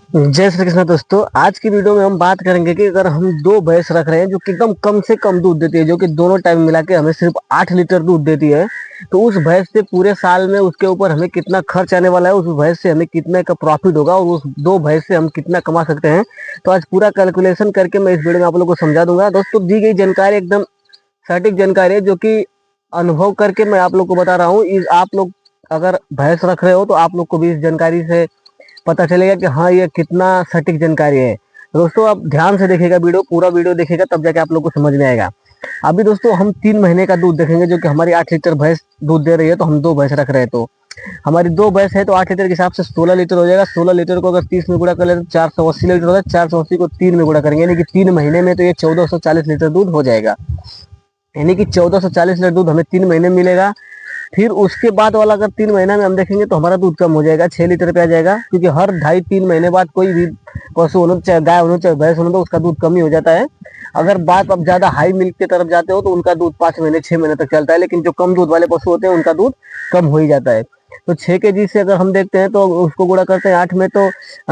जय श्री कृष्ण दोस्तों। आज की वीडियो में हम बात करेंगे कि अगर हम दो भैंस रख रहे हैं जो कि एकदम कम से कम दूध देती है, जो कि दोनों टाइम मिला के हमें सिर्फ 8 लीटर दूध देती है, तो उस भैंस से पूरे साल में उसके ऊपर हमें कितना खर्च आने वाला है, उस भैंस से हमें कितने का प्रॉफिट होगा और उस दो भैंस से हम कितना कमा सकते हैं। तो आज पूरा कैलकुलेशन करके मैं इस वीडियो में आप लोगों को समझा दूंगा। दोस्तों, दी गई जानकारी एकदम सटीक जानकारी है, जो कि अनुभव करके मैं आप लोग को बता रहा हूँ। आप लोग अगर भैंस रख रहे हो तो आप लोग को भी इस जानकारी से पता चलेगा कि हाँ, ये कितना सटीक जानकारी है। दोस्तों, आप ध्यान से देखिएगा, पूरा वीडियो देखिएगा, तब जाके आप लोग को समझ में आएगा। अभी दोस्तों हम 3 महीने का दूध देखेंगे, जो कि हमारी 8 लीटर भैंस दूध दे रही है। तो हम दो भैंस रख रहे हैं, तो हमारी दो भैंस है, तो 8 लीटर के हिसाब से 16 लीटर हो जाएगा। 16 लीटर को अगर 30 में गुणा कर ले तो 480 लीटर होगा। 480 को 3 में गुणा करेंगे, यानी कि 3 महीने में तो ये 1440 लीटर दूध हो जाएगा। यानी कि 1440 लीटर दूध हमें 3 महीने में मिलेगा। फिर उसके बाद वाला अगर 3 महीना में हम देखेंगे तो हमारा दूध कम हो जाएगा, 6 लीटर पे आ जाएगा, क्योंकि हर 2.5-3 महीने बाद कोई भी पशु होना, चाहे गाय होना चाहे भैंस होना, तो उसका दूध कम ही हो जाता है। अगर बात अब ज्यादा हाई मिल्क की तरफ जाते हो तो उनका दूध 5 महीने 6 महीने तक चलता है, लेकिन जो कम दूध वाले पशु होते हैं उनका दूध कम हो ही जाता है। तो 6 kg से अगर हम देखते हैं तो उसको गुणा करते हैं 8 में, तो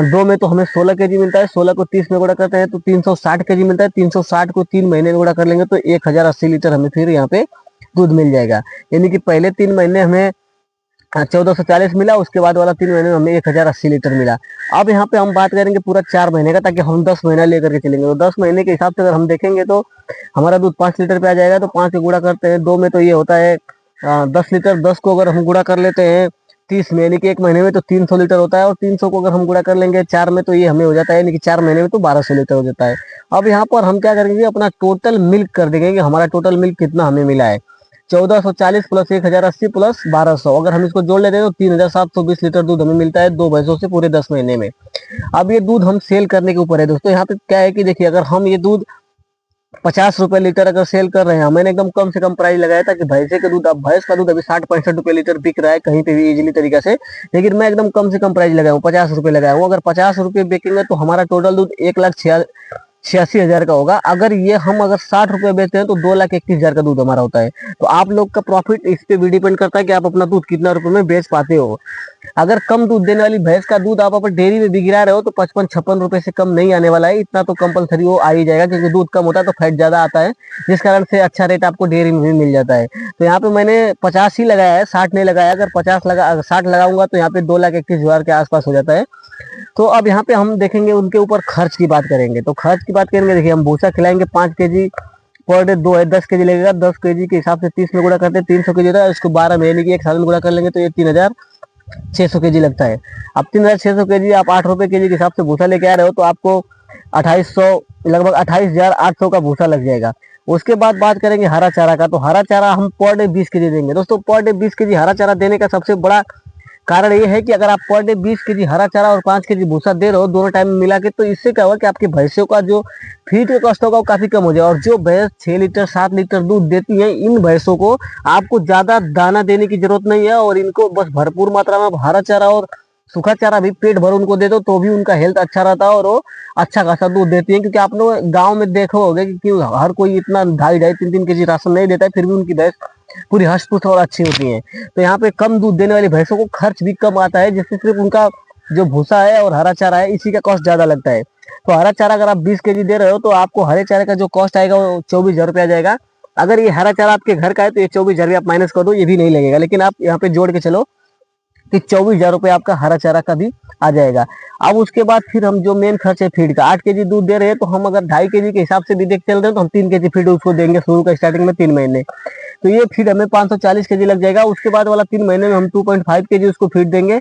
2 में तो हमें 16 kg मिलता है। 16 को 30 में गुणा करते हैं तो 360 kg मिलता है। 360 को 3 महीने में गुणा कर लेंगे तो 1080 लीटर हमें फिर यहाँ पे दूध मिल जाएगा। यानी कि पहले 3 महीने हमें 1440 मिला, उसके बाद वाला 3 महीने में हमें 1080 लीटर मिला। अब यहाँ पे हम बात करेंगे पूरा 4 महीने का, ताकि हम 10 महीना लेकर के चलेंगे। तो 10 महीने के हिसाब से अगर हम देखेंगे तो हमारा दूध 5 लीटर पे आ जाएगा। तो 5 से गुणा करते हैं 2 में, तो ये होता है 10 लीटर। 10 को अगर हम गुणा कर लेते हैं 30 में, यानी कि 1 महीने में, तो 300 लीटर होता है। और 300 को अगर हम गुणा कर लेंगे 4 में, तो ये हमें हो जाता है, यानी कि 4 महीने में तो 1200 लीटर हो जाता है। अब यहाँ पर हम क्या करेंगे, अपना टोटल मिल्क कर देंगे कि हमारा टोटल मिल्क कितना हमें मिला है। 1440 प्लस 1080 प्लस 1200, अगर हम इसको जोड़ लेते हैं तो 3720 लीटर दूध हमें मिलता है दो भैंसों से पूरे 10 महीने में। अब ये दूध हम सेल करने के ऊपर है दोस्तों। यहाँ पे क्या है कि देखिए, अगर हम ये दूध 50 रुपए लीटर अगर सेल कर रहे हैं, मैंने एकदम कम से कम प्राइस लगाया था कि भैंसे का दूध, अब भैंस का दूध अभी 60-65 रुपए लीटर बिक रहा है कहीं पे भी इजिली तरीका से, लेकिन मैं एकदम कम से कम प्राइस लगाया हूँ, 50 रुपए लगाया हूँ। अगर 50 रुपए बेचेंगे तो हमारा टोटल दूध 1,86,000 का होगा। अगर ये हम अगर 60 रुपए बेचते हैं तो 2,21,000 का दूध हमारा होता है। तो आप लोग का प्रॉफिट इस पे भी डिपेंड करता है कि आप अपना दूध कितना रुपए में बेच पाते हो। अगर कम दूध देने वाली भैंस का दूध आप अपन डेयरी में भी गिरा रहे हो तो 55-56 रुपए से कम नहीं आने वाला है। इतना तो कंपलसरी वो आ ही जाएगा, क्योंकि दूध कम होता है तो फैट ज्यादा आता है, जिस कारण से अच्छा रेट आपको डेयरी में भी मिल जाता है। तो यहाँ पे मैंने 50 ही लगाया है, 60 नहीं लगाया। अगर 60 लगाऊंगा तो यहाँ पे 2,21,000 के आसपास हो जाता है। तो अब यहाँ पे हम देखेंगे उनके ऊपर खर्च की बात करेंगे। तो खर्च की बात करेंगे, देखिए हम भूसा खिलाएंगे 5 kg पर डे, 10 kg लगेगा। 10 kg के हिसाब से 30 में गुणा करते हैं 300 kg होता है। उसको 12 महीने की एक साल में गुणा कर लेंगे तो ये 3,600 kg लगता है। अब 3,600 kg आप 8 रुपए kg के हिसाब से भूसा लेके आ रहे हो तो आपको 2800, लगभग 28,800 का भूसा लग जाएगा। उसके बाद बात करेंगे हरा चारा का। तो हरा चारा हम पर डे 20 kg देंगे। दोस्तों, पर डे 20 kg हरा चारा देने का सबसे बड़ा कारण ये है कि अगर आप पर डे 20 kg हरा चारा और 5 kg भूसा दे रहे हो दोनों टाइम में मिला के, तो इससे क्या होगा कि आपकी भैंसों का जो फीड का कॉस्ट होगा वो काफी कम हो जाएगा। और जो भैंस 6 लीटर 7 लीटर दूध देती है, इन भैंसों को आपको ज्यादा दाना देने की जरूरत नहीं है, और इनको बस भरपूर मात्रा में हरा चारा और सूखा चारा भी पेट भर उनको दे दो तो भी उनका हेल्थ अच्छा रहता है और वो अच्छा खासा दूध देती है। क्योंकि आप लोग गाँव में देखो होगे कि हर कोई इतना 2.5-2.5 3-3 kg राशन नहीं देता है, फिर भी उनकी भैंस पूरी हष्ट पुष्ट और अच्छी होती है। तो यहाँ पे कम दूध देने वाली भैंसों को खर्च भी कम आता है, जिससे सिर्फ उनका जो भूसा है और हरा चारा है इसी का कॉस्ट ज्यादा लगता है। तो हरा चारा अगर आप 20 kg दे रहे हो तो आपको हरे चारे का जो कॉस्ट आएगा वो 24,000 रुपये आ जाएगा। अगर ये हरा चारा आपके घर का है तो ये 24,000 आप माइनस कर दो, ये भी नहीं लगेगा, लेकिन आप यहाँ पे जोड़ के चलो कि 24,000 रुपये आपका हरा चारा का भी आ जाएगा। अब उसके बाद फिर हम जो मेन खर्च है फीड का, 8 kg दूध दे रहे हैं तो हम अगर 2.5 kg के हिसाब से भी देख चल रहे हैं तो हम 3 kg फीड उसको देंगे शुरू का स्टार्टिंग में 3 महीने। तो ये फीड हमें 540 kg लग जाएगा। उसके बाद वाला 3 महीने में हम 2.5 kg उसको फीड देंगे,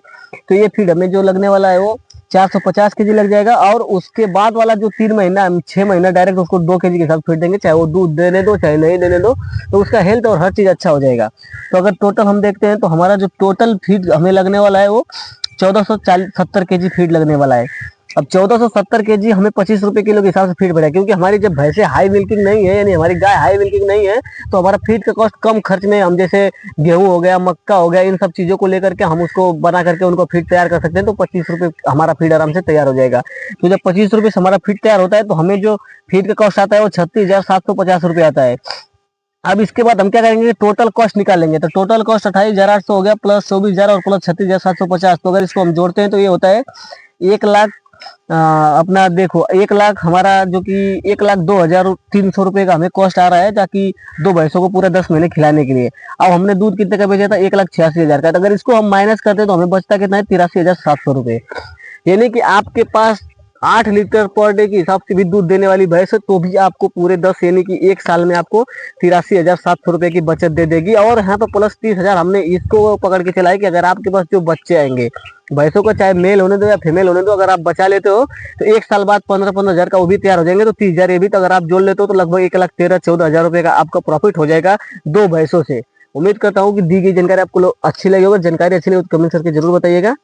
तो ये फीड हमें जो लगने वाला है वो 450 kg लग जाएगा। और उसके बाद वाला जो 3 महीना हम 6 महीना डायरेक्ट उसको 2 kg के साथ फीड देंगे, चाहे वो दूध देने दो चाहे नहीं देने दो, तो उसका हेल्थ और हर चीज अच्छा हो जाएगा। तो अगर टोटल हम देखते हैं तो हमारा जो टोटल फीड हमें लगने वाला है वो 1470 kg फीड लगने वाला है। अब 1470 kg हमें 25 रुपए किलो के हिसाब से फीड पड़ेगा, क्योंकि हमारी जब भैंसे हाई मिल्किंग नहीं है, यानी हमारी गाय हाई मिल्किंग नहीं है, तो हमारा फीड का कॉस्ट कम खर्च में, हम जैसे गेहूं हो गया मक्का हो गया इन सब चीजों को लेकर के हम उसको बना करके उनको फीड तैयार कर सकते हैं। तो 25 रुपए हमारा फीड आराम से तैयार हो जाएगा। तो जब 25 रुपए से हमारा फीड तैयार होता है तो हमें जो फीड का कॉस्ट आता है वो 36,750 रुपये आता है। अब इसके बाद हम क्या करेंगे, टोटल कॉस्ट निकालेंगे। तो टोटल कॉस्ट 28,800 हो गया, प्लस 24,000 और प्लस 36,750। तो अगर इसको हम जोड़ते हैं तो ये होता है 1,00,000 अपना देखो 1 लाख हमारा जो कि 1,02,300 रुपए का हमें कॉस्ट आ रहा है, ताकि दो भैंसों को पूरे 10 महीने खिलाने के लिए। अब हमने दूध कितने का बेचा था? 1,86,000 का। तो अगर इसको हम माइनस करते हैं तो हमें बचता कितना है? 83,700 रुपए। यानी कि आपके पास 8 लीटर पर डे के हिसाब से भी दूध देने वाली भैंस है, तो भी आपको पूरे 10 यानी कि 1 साल में आपको 83,700 रुपए की बचत दे देगी। और यहाँ पे प्लस 30,000 हमने इसको पकड़ के चला है कि अगर आपके पास जो बच्चे आएंगे भैंसों को, चाहे मेल होने दो या फीमेल होने दो, अगर आप बचा लेते हो तो 1 साल बाद 15-15 हजार का वो भी तैयार हो जाएंगे। तो 30,000 ये भी, तो अगर आप जोड़ लेते हो तो लगभग 1,13,14,000 रुपए का आपका प्रॉफिट हो जाएगा दो भैंसों से। उम्मीद करता हूँ कि दी गई जानकारी आपको अच्छी लगी होगी। जानकारी अच्छी लगी तो कमेंट करके जरूर बताइएगा।